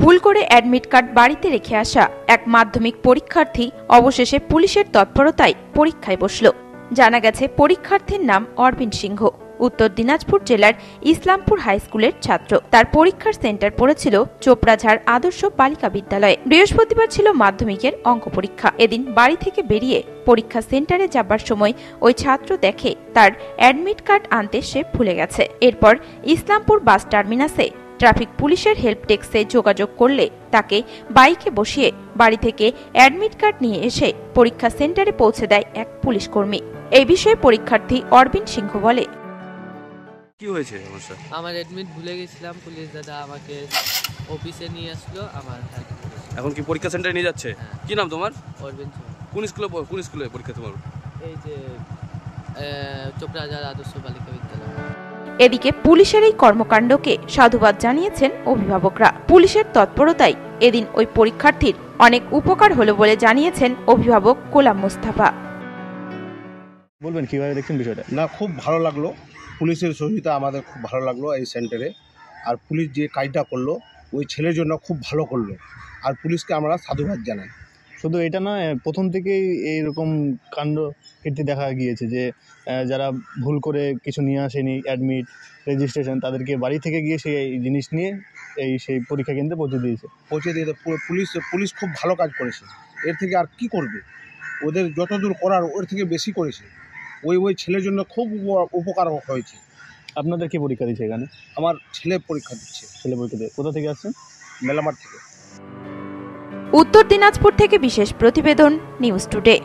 ভুল করে admit card বাড়িতে রেখে আসা এক মাধ্যমিক পরীক্ষার্থী অবশেষে পুলিশের তৎপরতায় পরীক্ষায় বসল। জানা গেছে পরীক্ষার্থীর নাম অরবিন্দ সিংহ, উত্তর দিনাজপুর জেলার ইসলামপুর হাই স্কুলের ছাত্র। তার পরীক্ষার সেন্টার পড়েছিল চোপড়াঝাড় আদর্শ বালিকা বিদ্যালয়ে। বৃহস্পতিবার ছিল মাধ্যমিকের অঙ্ক পরীক্ষা। এদিন বাড়ি থেকে বেরিয়ে পরীক্ষা সেন্টারে যাবার সময় ওই ছাত্র দেখে তার অ্যাডমিট কার্ড আনতে সে ভুলে গেছে। এরপর ইসলামপুর বাস টার্মিনাসে ট্রাফিক পুলিশের হেল্প ডেস্কে যোগাযোগ করলে তাকে বাইকে বসিয়ে বাড়ি থেকে অ্যাডমিট কার্ড নিয়ে এসে পরীক্ষা সেন্টারে পৌঁছে দেয় এক পুলিশ কর্মী। এই বিষয়ে পরীক্ষার্থী অরবিন্দ সিংহ বলে, কি হয়েছে সমস্যা? আমার অ্যাডমিট ভুলে গেছিলাম, পুলিশ দাদা আমাকে অফিসে নিয়ে আসলো। আমার এখন কি পরীক্ষা সেন্টারে নিয়ে যাচ্ছে? কি নাম তোমার? অরবিন্দ সিংহ। কোন স্কুলে পরীক্ষা তোমার? এই যে চোপড়াঝাড় আদর্শ বালিকা বিদ্যালয়। এদিকে পুলিশের এই কর্মকাণ্ডকে সাধুবাদ জানিয়েছেন অভিভাবকরা। পুলিশের তৎপরতায় এদিন ওই পরীক্ষার্থীর অনেক উপকার হলো বলে জানিয়েছেন অভিভাবক গোলাম মুস্তাফা। বলবেন কিভাবে দেখছেন বিষয়টা? না, খুব ভালো লাগলো, পুলিশের সহযোগিতা আমাদের খুব ভালো লাগলো এই সেন্টারে। আর পুলিশ যে কাজটা করলো ওই ছেলের জন্য খুব ভালো করলো, আর পুলিশকে আমরা সাধুবাদ জানাই। শুধু এটা নয়, প্রথম থেকেই এইরকম কাণ্ড কীর্তি দেখা গিয়েছে যে যারা ভুল করে কিছু নিয়ে আসেনি, অ্যাডমিট, রেজিস্ট্রেশন, তাদেরকে বাড়ি থেকে গিয়ে সেই জিনিস নিয়ে সেই পরীক্ষা কেন্দ্রে পৌঁছে দিয়েছে। পুলিশ খুব ভালো কাজ করেছে। এর থেকে আর কি করবে? ওদের যতদূর করার ওর থেকে বেশি করেছে। ওই ছেলের জন্য খুব উপকার হয়েছে। আপনাদের কি পরীক্ষা দিচ্ছে এখানে? আমার ছেলে পরীক্ষা দিচ্ছে। ছেলে পরীক্ষা দিয়ে কোথা থেকে আসছেন? মেলামাঠ থেকে। উত্তর দিনাজপুর থেকে বিশেষ প্রতিবেদন, নিউজ টুডে।